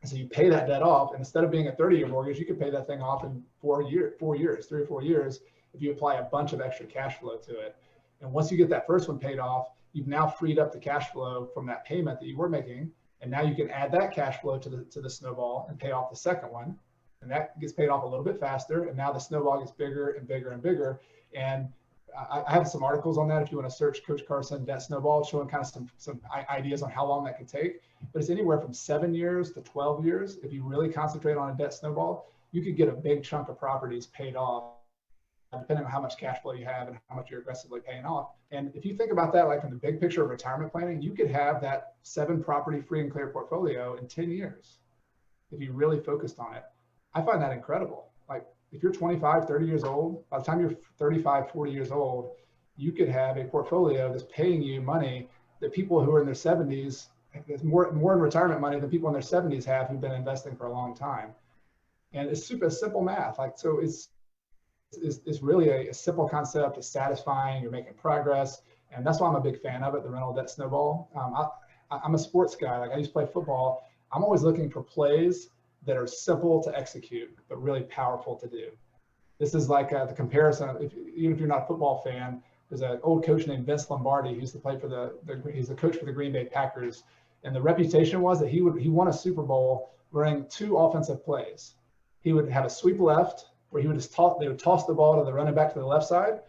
And so you pay that debt off, and instead of being a 30-year mortgage, you could pay that thing off in 3 or 4 years, if you apply a bunch of extra cash flow to it. And once you get that first one paid off, you've now freed up the cash flow from that payment that you were making. And now you can add that cash flow to the snowball and pay off the second one. And that gets paid off a little bit faster. And now the snowball gets bigger and bigger and bigger. And I have some articles on that if you want to search Coach Carson debt snowball, showing kind of some ideas on how long that could take. But it's anywhere from 7 years to 12 years. If you really concentrate on a debt snowball, you could get a big chunk of properties paid off, depending on how much cash flow you have and how much you're aggressively paying off. And if you think about that, like in the big picture of retirement planning, you could have that 7 property free and clear portfolio in 10 years if you really focused on it. I find that incredible. Like if you're 25, 30 years old, by the time you're 35, 40 years old, you could have a portfolio that's paying you money that people who are in their 70s, there's more in retirement money than people in their 70s have who've been investing for a long time. And it's super simple math. Like, so it's really a simple concept. It's satisfying. You're making progress. And that's why I'm a big fan of it, the rental debt snowball. I'm a sports guy. Like I used to play football. I'm always looking for plays that are simple to execute, but really powerful to do. This is like the comparison. Even if you're not a football fan, there's an old coach named Vince Lombardi who used to play for he's the coach for the Green Bay Packers. And the reputation was that he won a Super Bowl running 2 offensive plays. He would have a sweep left, where they would toss the ball to the running back to the left side,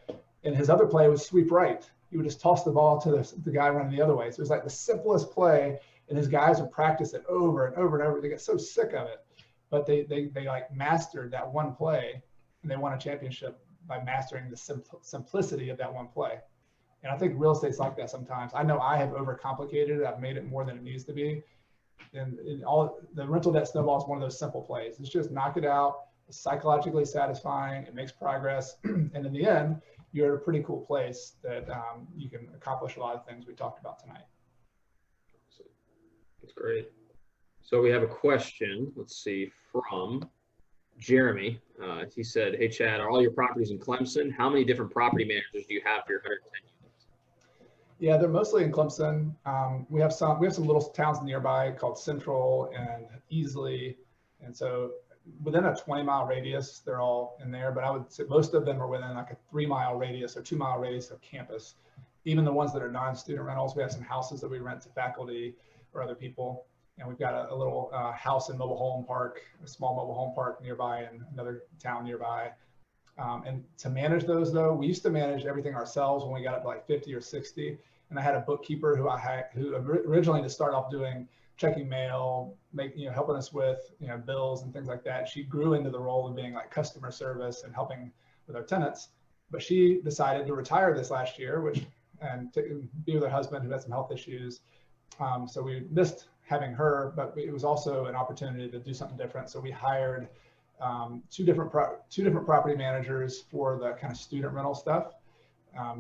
and his other play was sweep right. He would just toss the ball to the guy running the other way. So it was like the simplest play, and his guys would practice it over and over and over. They get so sick of it, but they like mastered that one play, and they won a championship by mastering the simplicity of that one play. And I think real estate's like that sometimes. I know I have overcomplicated it. I've made it more than it needs to be. And all the rental debt snowball is one of those simple plays. It's just knock it out. It's psychologically satisfying. It makes progress. And in the end, you're at a pretty cool place that you can accomplish a lot of things we talked about tonight.
That's great. So we have a question, let's see, from Jeremy. He said, hey, Chad, are all your properties in Clemson? How many different property managers do you have for your 110 units?
Yeah, they're mostly in Clemson. We have some little towns nearby called Central and Easley. And so within a 20-mile radius, they're all in there. But I would say most of them are within like a 3-mile radius or 2-mile radius of campus. Even the ones that are non-student rentals, we have some houses that we rent to faculty or other people. And we've got a little house in Mobile Home Park, a small mobile home park nearby and another town nearby. And to manage those, though, we used to manage everything ourselves when we got up to like 50 or 60. And I had a bookkeeper who originally to start off doing checking mail, helping us with bills and things like that. She grew into the role of being like customer service and helping with our tenants. But she decided to retire this last year, and to be with her husband who had some health issues. So we missed having her, but it was also an opportunity to do something different. So we hired two different property managers for the kind of student rental stuff.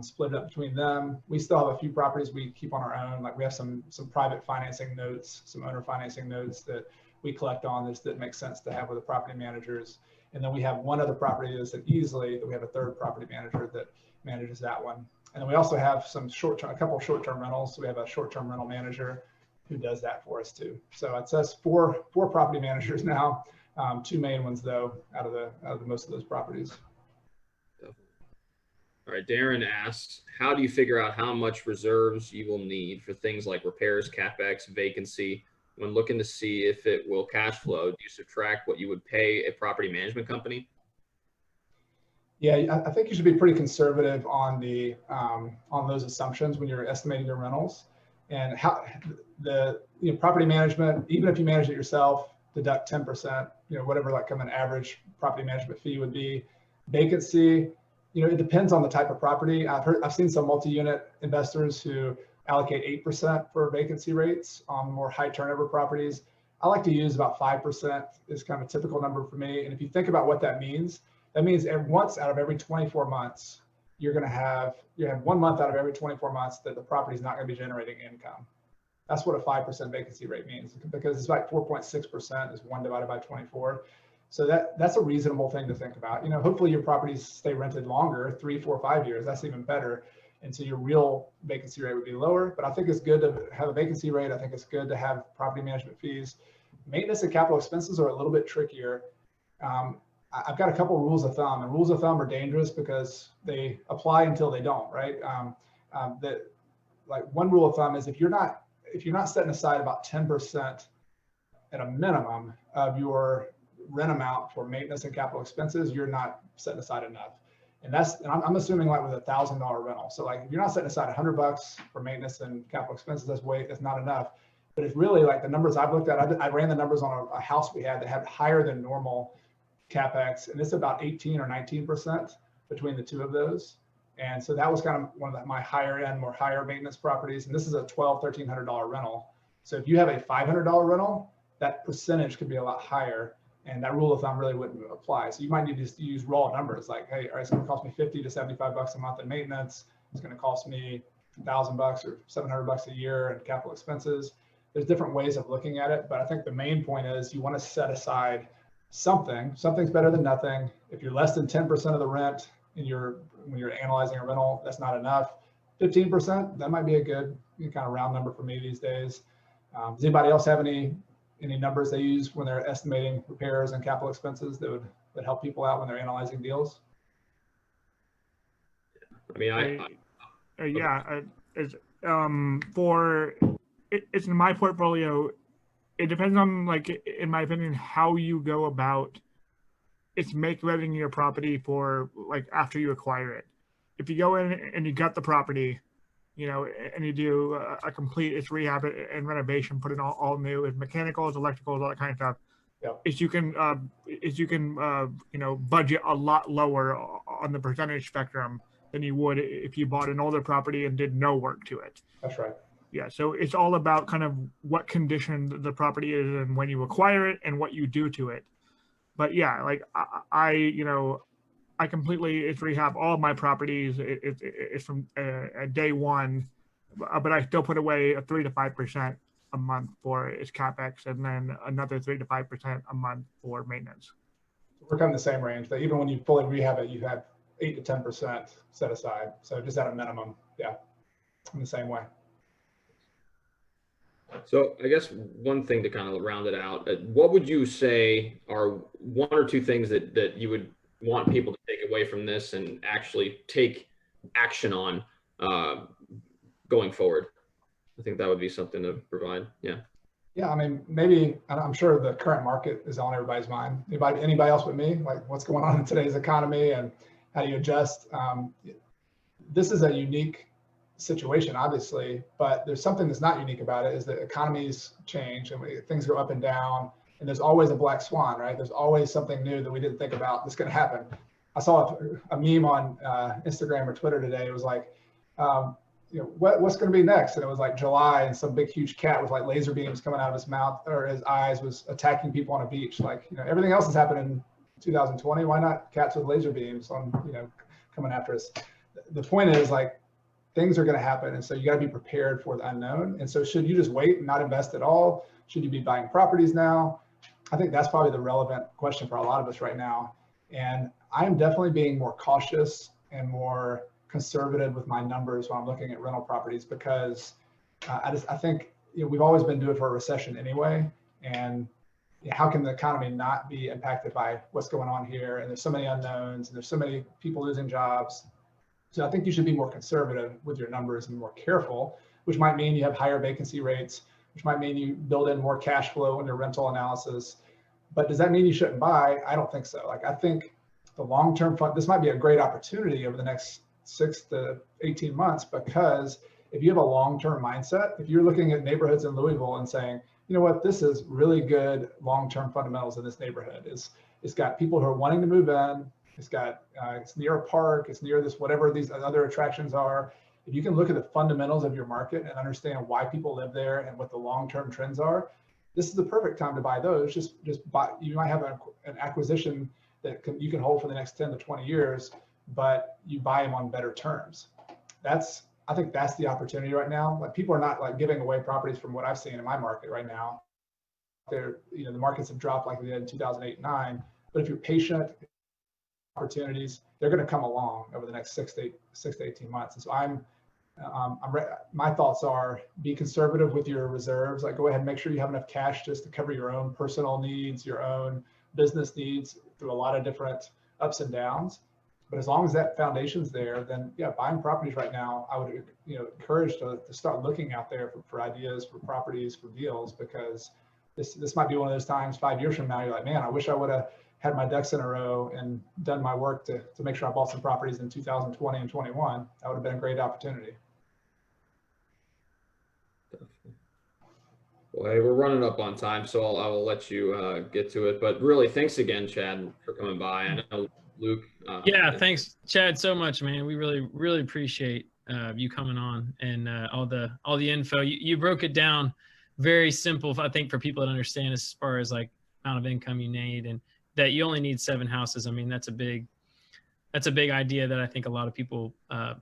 Split it up between them. We still have a few properties we keep on our own. Like we have some private financing notes, some owner financing notes that we collect on that makes sense to have with the property managers. And then we have one other property that's at Easley that we have a third property manager that manages that one. And then we also have a couple of short-term rentals. So we have a short-term rental manager who does that for us too. So it's us four property managers now. 2 main ones though out of the most of those properties.
All right, Darren asks, how do you figure out how much reserves you will need for things like repairs, CapEx, vacancy? When looking to see if it will cash flow, do you subtract what you would pay a property management company?
Yeah, I think you should be pretty conservative on the on those assumptions when you're estimating your rentals, and how the property management. Even if you manage it yourself, deduct 10%. Whatever like kind of an average property management fee would be. Vacancy. It depends on the type of property. I've seen some multi-unit investors who allocate 8% for vacancy rates on more high turnover properties. I like to use about 5% is kind of a typical number for me. And if you think about what that means once out of every 24 months, you have 1 month out of every 24 months that the property is not going to be generating income. That's what a 5% vacancy rate means, because it's like 4.6% is 1 divided by 24. So that's a reasonable thing to think about. Hopefully your properties stay rented longer, 3, 4, 5 years. That's even better. And so your real vacancy rate would be lower. But I think it's good to have a vacancy rate. I think it's good to have property management fees. Maintenance and capital expenses are a little bit trickier. I've got a couple of rules of thumb, and rules of thumb are dangerous because they apply until they don't, right? Like one rule of thumb is if you're not setting aside about 10% at a minimum of your rent amount for maintenance and capital expenses, you're not setting aside enough. And I'm assuming like with $1,000 rental. So like if you're not setting aside $100 for maintenance and capital expenses, that's not enough. But it's really like the numbers I've looked at. I ran the numbers on a house we had that had higher than normal CapEx, and it's about 18 or 19% between the two of those. And so that was kind of one of my higher end, more higher maintenance properties. And this is a $1,200, $1,300 rental. So if you have a $500 rental, that percentage could be a lot higher. And that rule of thumb really wouldn't apply. So you might need to use raw numbers like, hey, all right, it's going to cost me $50 to $75 a month in maintenance. It's going to cost me $1,000 or $700 a year in capital expenses. There's different ways of looking at it, but I think the main point is you want to set aside something. Something's better than nothing. If you're less than 10% of the rent when you're analyzing a rental, that's not enough. 15%, that might be a good kind of round number for me these days. Does anybody else have any numbers they use when they're estimating repairs and capital expenses that would help people out when they're analyzing deals?
I mean,
it's in my portfolio. It depends on, like, in my opinion, how you go about letting your property for like after you acquire it. If you go in and you gut the property, and you do a complete rehab and renovation, put in all new, with mechanicals, electricals, all that kind of stuff.
Yep.
You can budget a lot lower on the percentage spectrum than you would if you bought an older property and did no work to it.
That's right.
Yeah, so it's all about kind of what condition the property is and when you acquire it and what you do to it. But yeah, like I completely rehab all of my properties. It's from day one, but I still put away a 3 to 5% a month for its capex, and then another 3 to 5% a month for maintenance.
We're kind of the same range. That even when you fully rehab it, you have 8 to 10% set aside. So just at a minimum, yeah, in the same way.
So I guess one thing to kind of round it out, what would you say are 1 or 2 things that you would want people to take away from this and actually take action on going forward? I think that would be something to provide. Yeah.
Yeah, I mean, maybe I'm sure the current market is on everybody's mind. Anybody else but me? Like, what's going on in today's economy and how do you adjust? This is a unique situation, obviously, but there's something that's not unique about it, is that economies change and things go up and down, and there's always a black swan, right? There's always something new that we didn't think about that's going to happen. I saw a meme on Instagram or Twitter today. It was like, what's going to be next? And it was like July, and some big huge cat with like laser beams coming out of his mouth or his eyes was attacking people on a beach. Like, everything else has happened in 2020. Why not cats with laser beams on coming after us? The point is, like, things are going to happen, and so you got to be prepared for the unknown. And so should you just wait and not invest at all? Should you be buying properties now? I think that's probably the relevant question for a lot of us right now. And I'm definitely being more cautious and more conservative with my numbers when I'm looking at rental properties, because I think we've always been doing it for a recession anyway. And how can the economy not be impacted by what's going on here? And there's so many unknowns, and there's so many people losing jobs. So I think you should be more conservative with your numbers and more careful, which might mean you have higher vacancy rates, which might mean you build in more cash flow in your rental analysis. But does that mean you shouldn't buy? I don't think so. Like, I think the long-term fund, this might be a great opportunity over the next 6 to 18 months, because if you have a long-term mindset, if you're looking at neighborhoods in Louisville and saying, you know what, this is really good long-term fundamentals in this neighborhood. It's got people who are wanting to move in. It's near a park. It's near this, whatever these other attractions are. If you can look at the fundamentals of your market and understand why people live there and what the long-term trends are, this is the perfect time to buy those. Just buy. You might have an acquisition that you can hold for the next 10 to 20 years, but you buy them on better terms. I think that's the opportunity right now. Like, people are not like giving away properties from what I've seen in my market right now. The markets have dropped like they did in 2008 and 9. But if you're patient, opportunities, they're going to come along over the next 6 to 18 months. And so my thoughts are, be conservative with your reserves. Like, go ahead and make sure you have enough cash just to cover your own personal needs, your own business needs through a lot of different ups and downs. But as long as that foundation's there, then yeah, buying properties right now, I would encourage to start looking out there for ideas, for properties, for deals, because this might be one of those times 5 years from now, you're like, man, I wish I would have had my ducks in a row and done my work to make sure I bought some properties in 2020 and 21. That would have been a great opportunity.
Well, hey, we're running up on time, so I will let you get to it. But really, thanks again, Chad, for coming by. I know Luke.
Yeah, thanks, Chad, so much, man. We really appreciate you coming on and all the info. You broke it down very simple, I think, for people to understand as far as like amount of income you need, and that you only need 7 houses. I mean, that's a big idea that I think a lot of people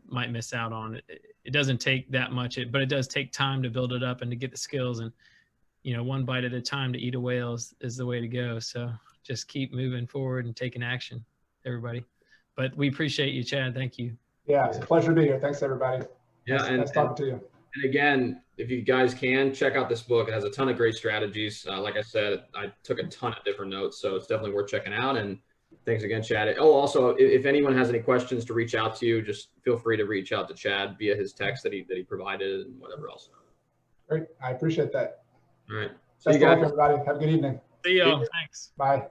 might miss out on. It doesn't take that much, but it does take time to build it up and to get the skills. And one bite at a time to eat a whale is the way to go. So just keep moving forward and taking action, everybody. But we appreciate you, Chad. Thank you.
Yeah, it's a pleasure to be here. Thanks, everybody.
Yeah,
nice talking to you.
And again, if you guys can, check out this book. It has a ton of great strategies. Like I said, I took a ton of different notes, so it's definitely worth checking out. And thanks again, Chad. Oh, also, if anyone has any questions to reach out to you, just feel free to reach out to Chad via his text that he provided and whatever else.
Great. I appreciate that.
All right.
Best of luck, everybody. Have a good evening.
See y'all. Thanks.
Bye.